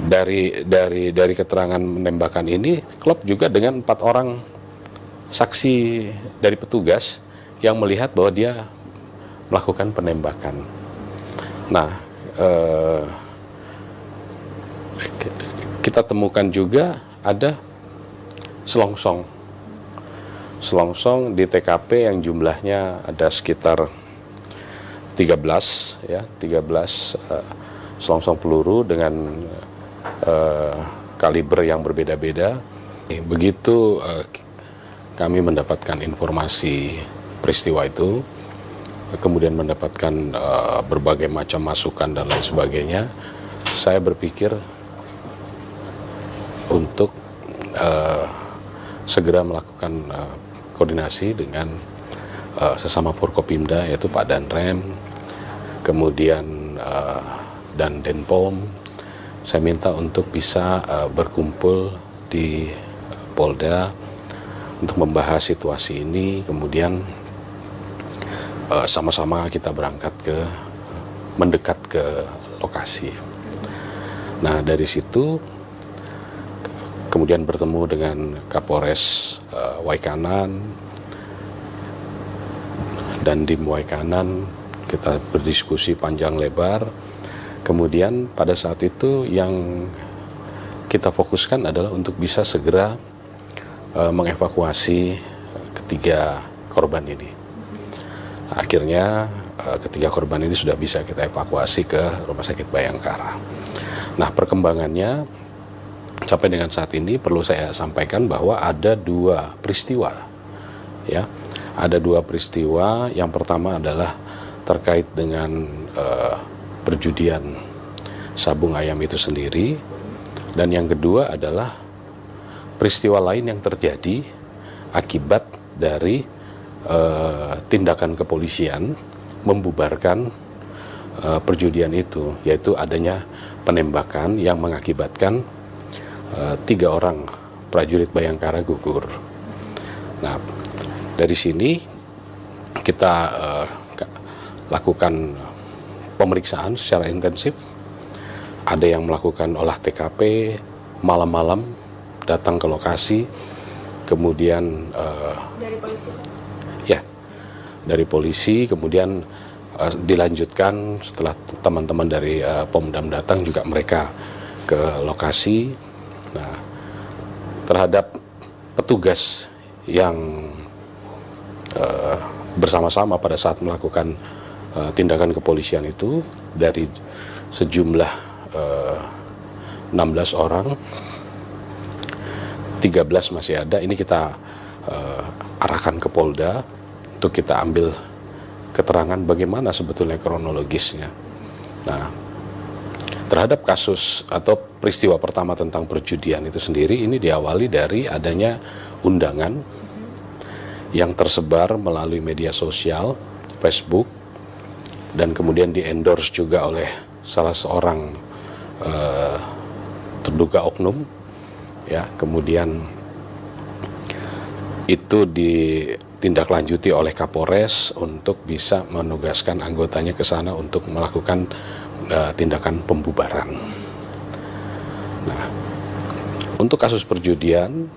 Dari keterangan penembakan ini klop juga dengan 4 orang saksi dari petugas yang melihat bahwa dia melakukan penembakan. Nah, kita temukan juga ada selongsong di TKP yang jumlahnya ada sekitar 13 selongsong peluru dengan kaliber yang berbeda-beda. Begitu kami mendapatkan informasi peristiwa itu, kemudian mendapatkan berbagai macam masukan dan lain sebagainya, saya berpikir untuk segera melakukan koordinasi dengan sesama Forkopimda, yaitu Pak Danrem, kemudian dan Denpom. Saya minta untuk bisa berkumpul di Polda untuk membahas situasi ini, kemudian sama-sama kita mendekat ke lokasi. Nah, dari situ kemudian bertemu dengan Kapolres Waikanan dan Dim Waikanan, kita berdiskusi panjang lebar. Kemudian pada saat itu yang kita fokuskan adalah untuk bisa segera mengevakuasi ketiga korban ini. Akhirnya ketiga korban ini sudah bisa kita evakuasi ke Rumah Sakit Bayangkara. Nah, perkembangannya sampai dengan saat ini perlu saya sampaikan bahwa ada 2 peristiwa, ya. Ada 2 peristiwa. Yang pertama adalah terkait dengan perjudian sabung ayam itu sendiri, dan yang kedua adalah peristiwa lain yang terjadi akibat dari tindakan kepolisian membubarkan perjudian itu, yaitu adanya penembakan yang mengakibatkan 3 orang prajurit Bayangkara gugur. Nah, dari sini kita lakukan pemeriksaan secara intensif. Ada yang melakukan olah TKP malam-malam, datang ke lokasi, kemudian dari polisi? Ya, dari polisi, kemudian dilanjutkan setelah teman-teman dari Pomdam datang juga mereka ke lokasi. Nah, terhadap petugas yang bersama-sama pada saat melakukan tindakan kepolisian itu, dari sejumlah 16 orang, 13 masih ada. Ini kita arahkan ke Polda untuk kita ambil keterangan bagaimana sebetulnya kronologisnya. Nah, terhadap kasus atau peristiwa pertama tentang perjudian itu sendiri, ini diawali dari adanya undangan yang tersebar melalui media sosial, Facebook, dan kemudian di-endorse juga oleh salah seorang terduga oknum, ya. Kemudian itu ditindaklanjuti oleh Kapolres untuk bisa menugaskan anggotanya ke sana untuk melakukan tindakan pembubaran. Nah, untuk kasus perjudian,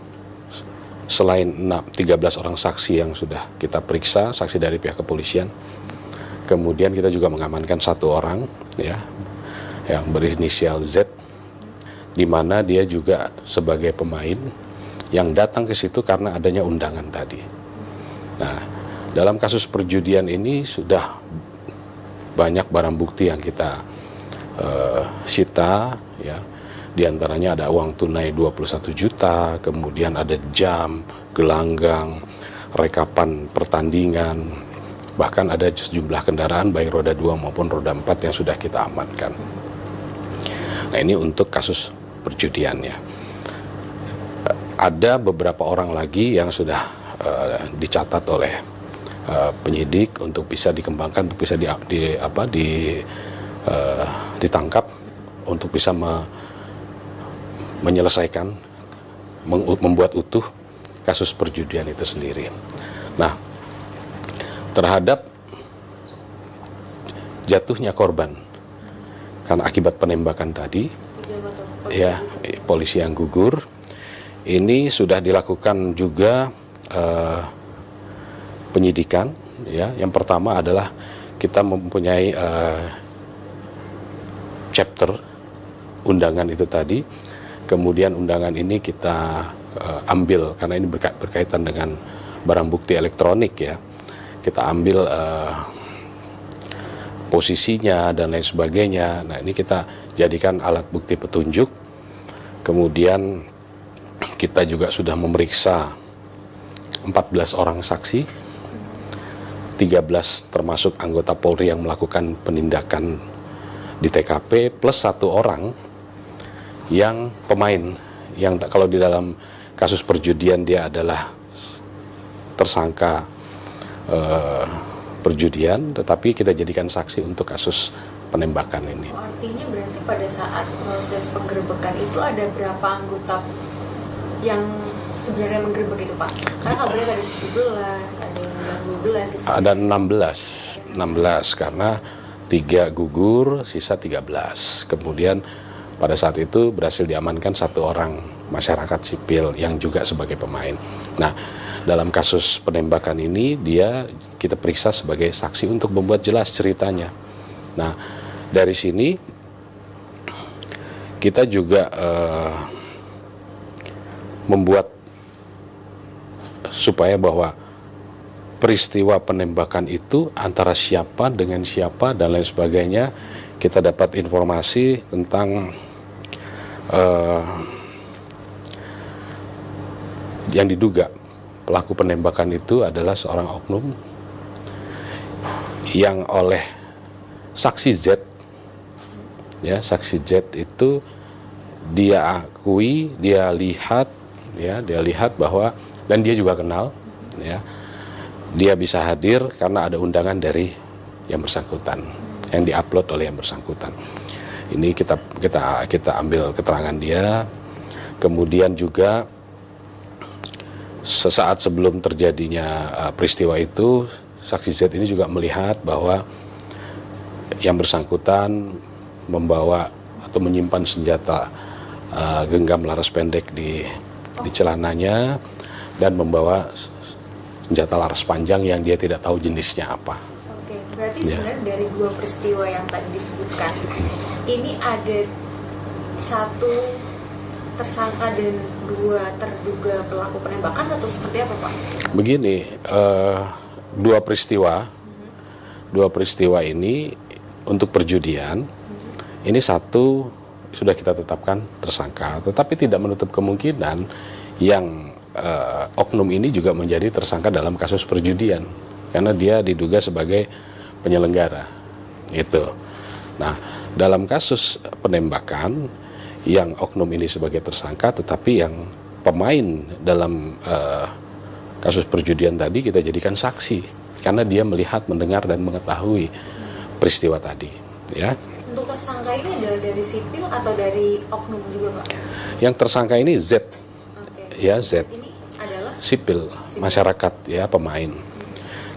selain 13 orang saksi yang sudah kita periksa, saksi dari pihak kepolisian, kemudian kita juga mengamankan 1 orang, ya, yang berinisial Z, di mana dia juga sebagai pemain yang datang ke situ karena adanya undangan tadi. Nah, dalam kasus perjudian ini sudah banyak barang bukti yang kita sita, ya. Di antaranya ada uang tunai 21 juta, kemudian ada jam, gelanggang, rekapan pertandingan, bahkan ada sejumlah kendaraan baik roda 2 maupun roda 4 yang sudah kita amankan. Nah, ini untuk kasus perjudiannya. Ada beberapa orang lagi yang sudah dicatat oleh penyidik untuk bisa dikembangkan, untuk bisa ditangkap, untuk bisa menyelesaikan, membuat utuh kasus perjudian itu sendiri. Nah, terhadap jatuhnya korban karena akibat penembakan tadi, ya, polisi yang gugur. Ini sudah dilakukan juga penyidikan, ya. Yang pertama adalah kita mempunyai chapter undangan itu tadi. Kemudian undangan ini kita ambil karena ini berkaitan dengan barang bukti elektronik, ya. Kita ambil posisinya dan lain sebagainya. Nah, ini kita jadikan alat bukti petunjuk. Kemudian kita juga sudah memeriksa 14 orang saksi, 13 termasuk anggota Polri yang melakukan penindakan di TKP, plus 1 orang yang pemain, yang kalau di dalam kasus perjudian dia adalah tersangka perjudian, tetapi kita jadikan saksi untuk kasus penembakan ini. Artinya berarti pada saat proses penggerebekan itu ada berapa anggota yang sebenarnya menggerebek itu, Pak? Karena kabarnya ada 17, ada yang 12 gitu. Ada 16 karena 3 gugur, sisa 13. Kemudian pada saat itu berhasil diamankan 1 orang masyarakat sipil yang juga sebagai pemain. Nah, dalam kasus penembakan ini kita periksa sebagai saksi untuk membuat jelas ceritanya. Nah, dari sini kita juga membuat supaya bahwa peristiwa penembakan itu antara siapa dengan siapa dan lain sebagainya, kita dapat informasi tentang yang diduga pelaku penembakan itu adalah seorang oknum yang oleh saksi Z, ya, saksi Z itu dia akui, dia lihat bahwa, dan dia juga kenal, ya, dia bisa hadir karena ada undangan dari yang bersangkutan yang diupload oleh yang bersangkutan. Ini kita ambil keterangan dia. Kemudian juga sesaat sebelum terjadinya peristiwa itu, saksi Z ini juga melihat bahwa yang bersangkutan membawa atau menyimpan senjata genggam laras pendek di celananya dan membawa senjata laras panjang yang dia tidak tahu jenisnya apa. Oke, berarti sebenarnya dari 2 peristiwa yang tadi disebutkan, ini ada 1 tersangka dan 2 terduga pelaku penembakan atau seperti apa, Pak? Begini, 2 peristiwa ini untuk perjudian, ini 1 sudah kita tetapkan tersangka, tetapi tidak menutup kemungkinan yang oknum ini juga menjadi tersangka dalam kasus perjudian karena dia diduga sebagai penyelenggara itu. Nah, dalam kasus penembakan yang oknum ini sebagai tersangka, tetapi yang pemain dalam kasus perjudian tadi kita jadikan saksi karena dia melihat, mendengar dan mengetahui peristiwa tadi, ya. Untuk tersangka ini adalah dari sipil atau dari oknum juga, Pak? Yang tersangka ini Z. Ya, Z. Ini adalah sipil, masyarakat, ya, pemain.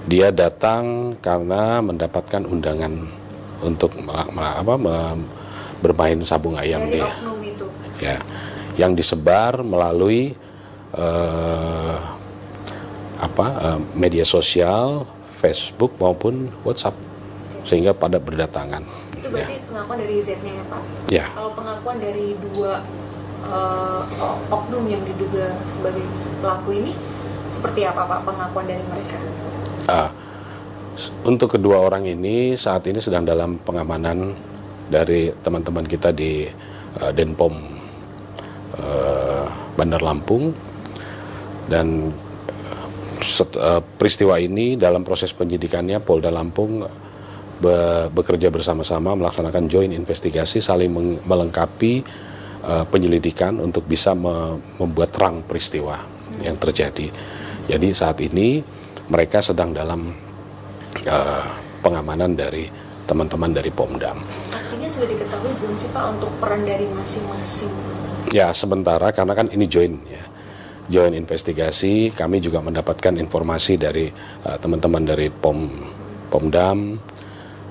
Dia datang karena mendapatkan undangan untuk bermain sabung ayam dari dia. Oknum itu. Ya, yang disebar melalui media sosial, Facebook maupun WhatsApp, sehingga pada berdatangan. Itu berarti pengakuan dari Z-nya, ya, Pak? Ya. Kalau pengakuan dari 2 oknum yang diduga sebagai pelaku ini, seperti apa, Pak, pengakuan dari mereka? Untuk kedua orang ini saat ini sedang dalam pengamanan dari teman-teman kita di Denpom Bandar Lampung, dan peristiwa ini dalam proses penyidikannya Polda Lampung bekerja bersama-sama melaksanakan joint investigasi, saling melengkapi penyelidikan untuk bisa membuat terang peristiwa yang terjadi. Jadi saat ini mereka sedang dalam pengamanan dari teman-teman dari Pomdam. Artinya sudah diketahui belum sih, Pak, untuk peran dari masing-masing? Ya, sementara karena kan ini joint investigasi, kami juga mendapatkan informasi dari teman-teman dari Pomdam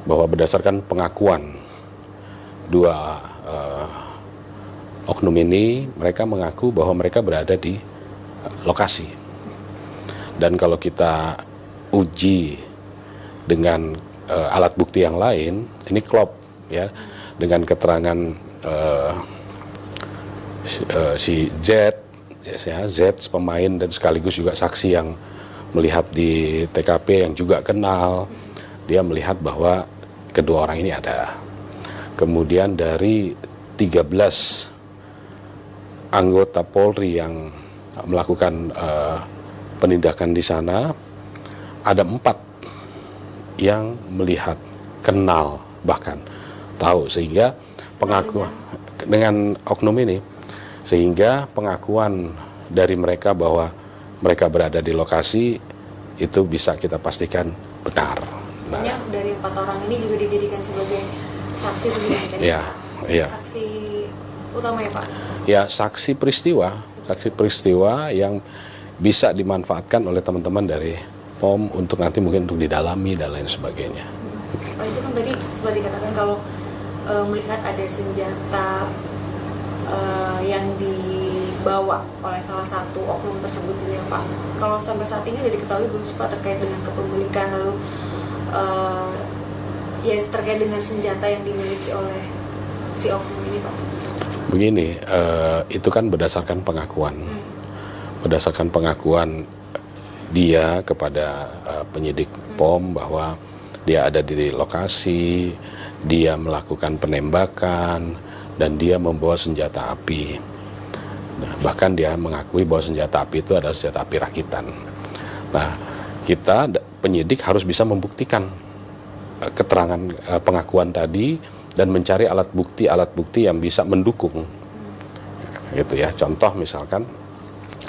bahwa berdasarkan pengakuan 2 oknum ini mereka mengaku bahwa mereka berada di lokasi. Dan kalau kita uji dengan alat bukti yang lain, ini klop ya dengan keterangan si Z, ya, Z pemain dan sekaligus juga saksi yang melihat di TKP yang juga kenal, dia melihat bahwa kedua orang ini ada. Kemudian dari 13 anggota Polri yang melakukan penindakan di sana, ada 4 yang melihat, kenal, bahkan tahu, sehingga pengakuan dengan oknum ini, sehingga pengakuan dari mereka bahwa mereka berada di lokasi itu bisa kita pastikan benar. Nah, dari 4 orang ini juga dijadikan sebagai saksi tadi. Iya. Saksi utama ya Pak? Ya, saksi peristiwa yang bisa dimanfaatkan oleh teman-teman dari POM untuk nanti mungkin untuk didalami dan lain sebagainya. Pak, itu kan tadi seperti dikatakan kalau melihat ada senjata yang dibawa oleh salah satu oknum tersebut gitu ya Pak. Kalau sampai saat ini sudah diketahui belum sih Pak terkait dengan kepemilikan, lalu ya terkait dengan senjata yang dimiliki oleh si oknum ini Pak? Begini, itu kan berdasarkan pengakuan. Berdasarkan pengakuan dia kepada penyidik POM bahwa dia ada di lokasi, dia melakukan penembakan, dan dia membawa senjata api. Nah, bahkan dia mengakui bahwa senjata api itu adalah senjata api rakitan. Nah, kita penyidik harus bisa membuktikan keterangan pengakuan tadi dan mencari alat bukti yang bisa mendukung. Gitu ya. Contoh misalkan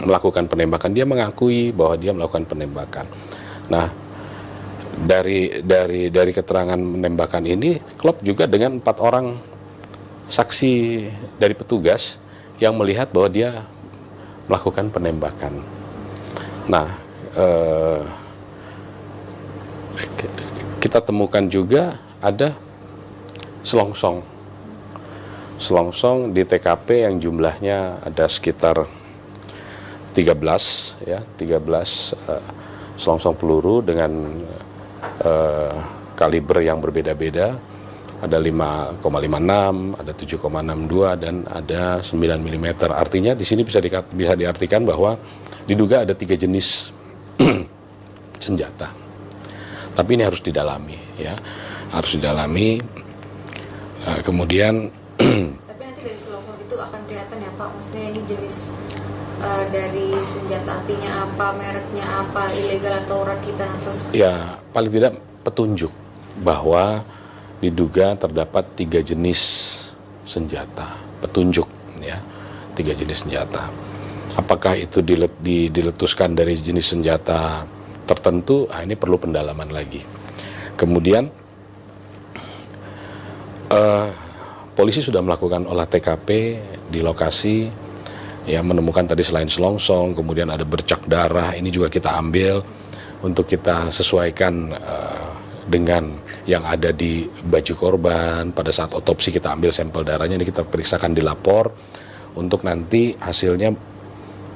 melakukan penembakan, dia mengakui bahwa dia melakukan penembakan. Nah, dari keterangan penembakan ini klop juga dengan 4 orang saksi dari petugas yang melihat bahwa dia melakukan penembakan. Nah, kita temukan juga ada selongsong di TKP yang jumlahnya ada sekitar 13 selongsong peluru dengan kaliber yang berbeda-beda. Ada 5,56, ada 7,62 dan ada 9 mm. Artinya di sini bisa diartikan bahwa diduga ada 3 jenis senjata. Tapi ini harus didalami ya. Harus didalami. Kemudian tapi nanti dari selongsong itu akan kelihatan ya Pak, maksudnya ini jenis dari senjata apinya apa, mereknya apa, ilegal atau rakitan atau ya paling tidak petunjuk bahwa diduga terdapat 3 jenis senjata, petunjuk ya, 3 jenis senjata. Apakah itu diletuskan dari jenis senjata tertentu? Nah, ini perlu pendalaman lagi. Kemudian polisi sudah melakukan olah TKP di lokasi, ya menemukan tadi selain selongsong, kemudian ada bercak darah. Ini juga kita ambil untuk kita sesuaikan dengan yang ada di baju korban. Pada saat otopsi kita ambil sampel darahnya, ini kita periksakan di lapor untuk nanti hasilnya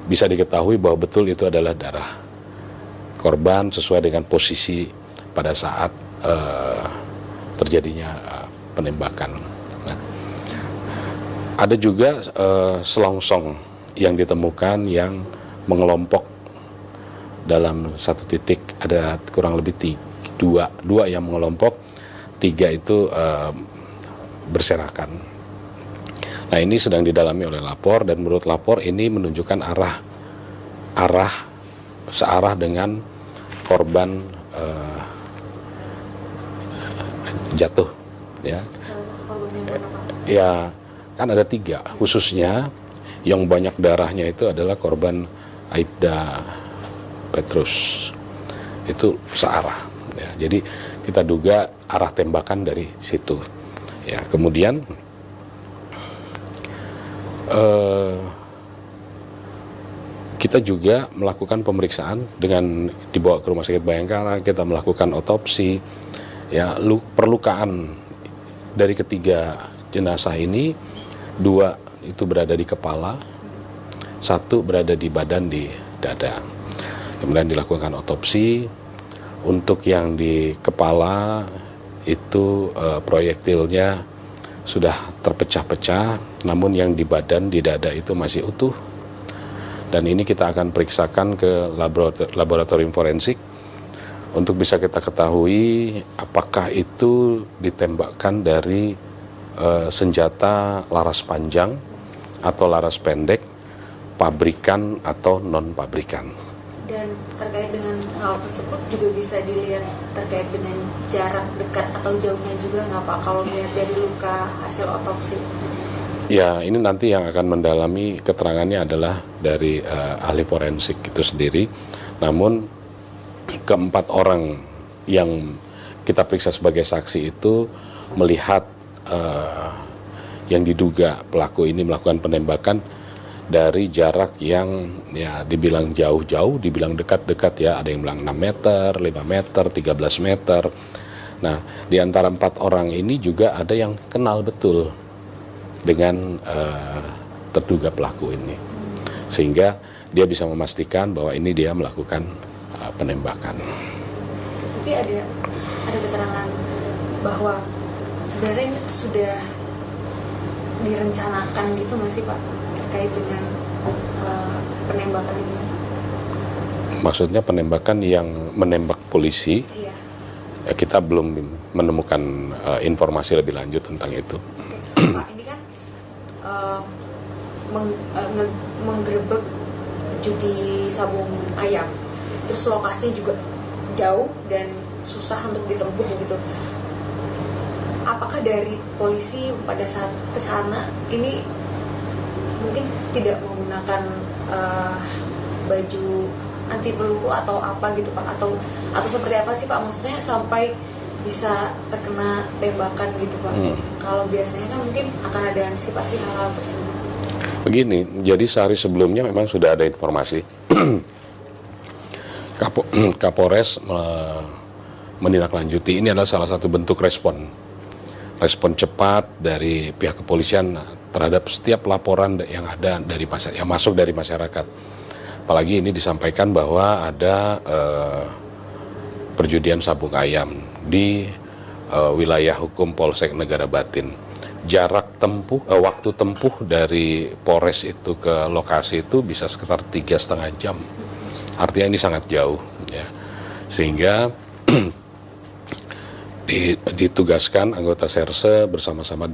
bisa diketahui bahwa betul itu adalah darah korban sesuai dengan posisi pada saat terjadinya penembakan. Nah, ada juga selongsong yang ditemukan yang mengelompok dalam satu titik, ada kurang lebih dua yang mengelompok, 3 itu berserakan. Nah, ini sedang didalami oleh lapor dan menurut lapor ini menunjukkan searah dengan korban jatuh ya. Ya, kan ada 3 khususnya yang banyak darahnya itu adalah korban Aibda Petrus, itu searah ya. Jadi kita duga arah tembakan dari situ ya. Kemudian kita juga melakukan pemeriksaan dengan dibawa ke Rumah Sakit Bayangkara, kita melakukan otopsi ya. Perlukaan dari ketiga jenazah ini, 2 itu berada di kepala, 1 berada di badan di dada. Kemudian dilakukan otopsi. Untuk yang di kepala itu proyektilnya sudah terpecah-pecah, namun yang di badan di dada itu masih utuh. Dan ini kita akan periksakan ke laboratorium forensik untuk bisa kita ketahui apakah itu ditembakkan dari senjata laras panjang atau laras pendek, pabrikan atau non-pabrikan. Dan terkait dengan hal tersebut juga bisa dilihat terkait dengan jarak dekat atau jauhnya juga nggak Pak, kalau melihat dari luka hasil otopsi? Ya, ini nanti yang akan mendalami keterangannya adalah dari ahli forensik itu sendiri. Namun keempat orang yang kita periksa sebagai saksi itu melihat yang diduga pelaku ini melakukan penembakan dari jarak yang ya dibilang jauh-jauh, dibilang dekat-dekat ya. Ada yang bilang 6 meter, 5 meter, 13 meter. Nah, di antara 4 orang ini juga ada yang kenal betul dengan terduga pelaku ini, sehingga dia bisa memastikan bahwa ini dia melakukan penembakan. Tapi ada keterangan bahwa sebenarnya itu sudah direncanakan gitu nggak sih Pak terkait dengan penembakan ini? Maksudnya penembakan yang menembak polisi? Iya. Kita belum menemukan informasi lebih lanjut tentang itu. Oke. Pak, ini kan menggerebek judi sabung ayam, terus lokasinya juga jauh dan susah untuk ditempuh gitu. Apakah dari polisi pada saat kesana ini mungkin tidak menggunakan baju anti peluru atau apa gitu Pak, atau seperti apa sih Pak, maksudnya sampai bisa terkena tembakan gitu Pak? Kalau biasanya kan mungkin akan ada antisipasi hal-hal tersebut. Begini, jadi sehari sebelumnya memang sudah ada informasi. Kapolres menindaklanjuti. Ini adalah salah satu bentuk respon cepat dari pihak kepolisian terhadap setiap laporan yang ada yang masuk dari masyarakat. Apalagi ini disampaikan bahwa ada perjudian sabung ayam di wilayah hukum Polsek Negara Batin. Jarak tempuh, waktu tempuh dari Polres itu ke lokasi itu bisa sekitar 3,5 jam. Artinya ini sangat jauh, ya. Sehingga ditugaskan anggota Serse bersama-sama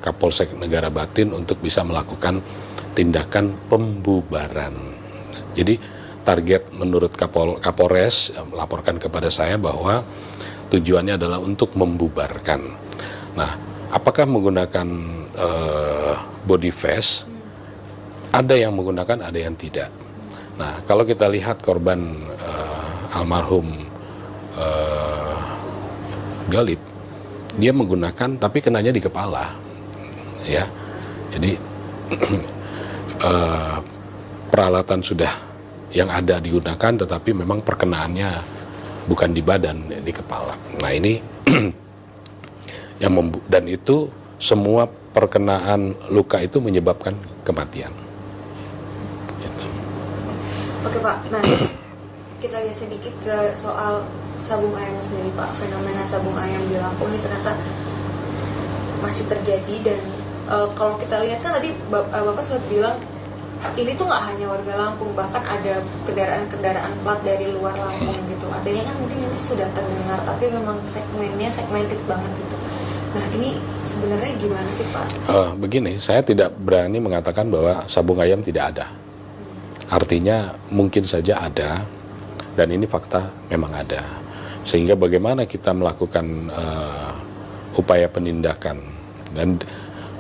Kapolsek Negara Batin untuk bisa melakukan tindakan pembubaran. Jadi target menurut Kapolres melaporkan kepada saya bahwa tujuannya adalah untuk membubarkan. Nah, apakah menggunakan body vest? Ada yang menggunakan, ada yang tidak. Nah, kalau kita lihat korban almarhum Galip, dia menggunakan tapi kenanya di kepala, ya. Jadi peralatan sudah yang ada digunakan, tetapi memang perkenaannya bukan di badan, di kepala. Nah ini dan itu semua perkenaan luka itu menyebabkan kematian. Gitu. Oke Pak, nah kita lihat sedikit ke soal sabung ayam sendiri Pak. Fenomena sabung ayam di Lampung ini ternyata masih terjadi, dan kalau kita lihat kan tadi Bapak sempat bilang ini tuh nggak hanya warga Lampung, bahkan ada kendaraan-kendaraan plat dari luar Lampung gitu. Adanya kan mungkin ini sudah terdengar, tapi memang segmennya segmented banget gitu. Nah ini sebenarnya gimana sih Pak? Begini, saya tidak berani mengatakan bahwa sabung ayam tidak ada. Artinya mungkin saja ada, dan ini fakta memang ada. Sehingga bagaimana kita melakukan upaya penindakan, dan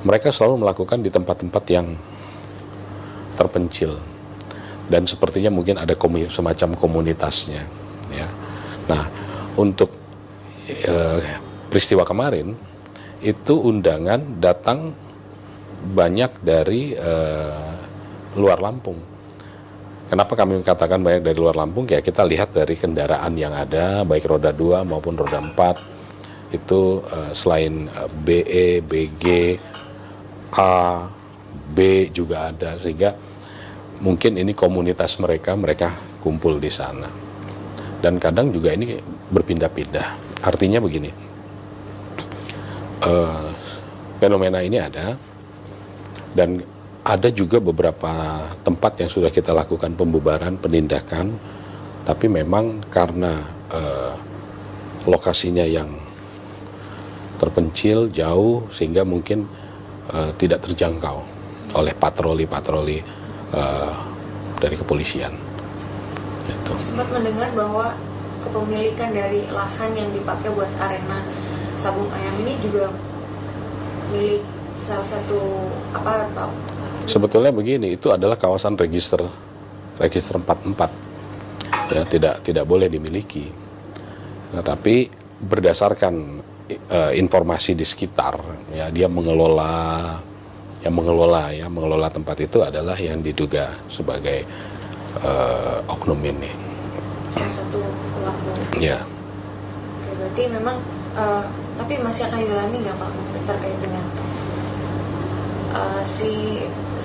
mereka selalu melakukan di tempat-tempat yang terpencil, dan sepertinya mungkin ada semacam komunitasnya, ya. Nah, untuk peristiwa kemarin itu undangan datang banyak dari luar Lampung. Kenapa kami katakan banyak dari luar Lampung? Ya kita lihat dari kendaraan yang ada, baik roda 2 maupun roda 4 itu selain BE, BG, A, B juga ada, sehingga mungkin ini komunitas mereka kumpul di sana. Dan kadang juga ini berpindah-pindah. Artinya begini, fenomena ini ada, dan ada juga beberapa tempat yang sudah kita lakukan pembubaran, penindakan, tapi memang karena lokasinya yang terpencil, jauh, sehingga mungkin tidak terjangkau oleh patroli-patroli dari kepolisian. Gitu. Sempat mendengar bahwa kepemilikan dari lahan yang dipakai buat arena sabung ayam ini juga milik salah satu aparat, Pak. Sebetulnya begini, itu adalah kawasan register 44, ya, tidak boleh dimiliki. Nah, tapi berdasarkan informasi di sekitar, ya, dia mengelola tempat itu adalah yang diduga sebagai oknum ini. Salah satu pelaku. Ya. Oke, berarti memang tapi masih akan didalami nggak, Pak, terkait dengan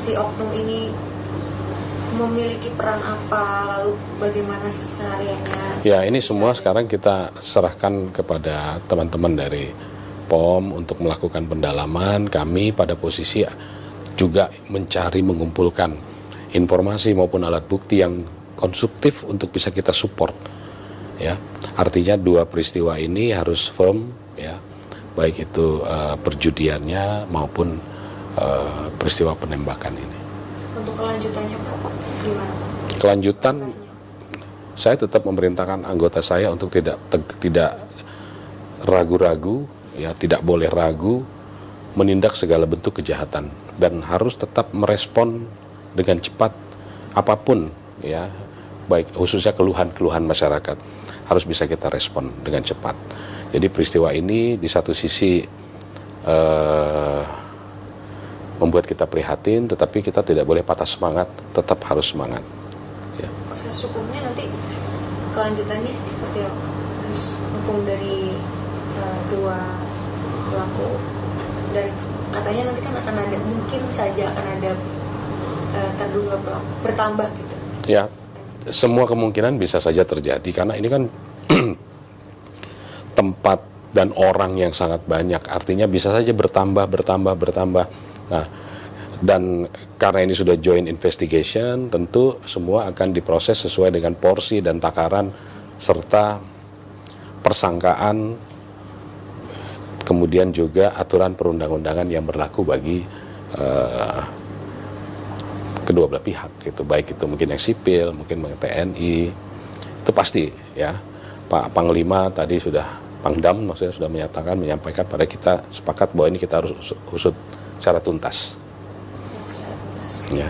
si oknum ini memiliki peran apa, lalu bagaimana kesehariannya? Ya, ini semua sekarang kita serahkan kepada teman-teman dari POM untuk melakukan pendalaman. Kami pada posisi juga mencari, mengumpulkan informasi maupun alat bukti yang konstruktif untuk bisa kita support. Ya, artinya dua peristiwa ini harus firm, ya, baik itu perjudiannya maupun peristiwa penembakan ini. Untuk kelanjutannya, Pak, gimana? Kelanjutan, saya tetap memerintahkan anggota saya untuk tidak ragu-ragu, ya, tidak boleh ragu menindak segala bentuk kejahatan, dan harus tetap merespon dengan cepat apapun, ya, baik khususnya keluhan-keluhan masyarakat harus bisa kita respon dengan cepat. Jadi peristiwa ini di satu sisi membuat kita prihatin, tetapi kita tidak boleh patah semangat, tetap harus semangat. Ya. Proses hukumnya nanti kelanjutannya seperti apa? Terus hukum dari dua pelaku, dan katanya nanti kan akan ada, mungkin saja akan ada terduga pelaku bertambah gitu. Ya, semua kemungkinan bisa saja terjadi karena ini kan tempat dan orang yang sangat banyak, artinya bisa saja bertambah. Nah, dan karena ini sudah joint investigation, tentu semua akan diproses sesuai dengan porsi dan takaran serta persangkaan, kemudian juga aturan perundang-undangan yang berlaku bagi kedua belah pihak, gitu. Baik itu mungkin yang sipil, mungkin TNI, itu pasti, ya. Pak Panglima tadi Pangdam maksudnya sudah menyampaikan pada kita, sepakat bahwa ini kita harus usut secara tuntas. Ya. Ya.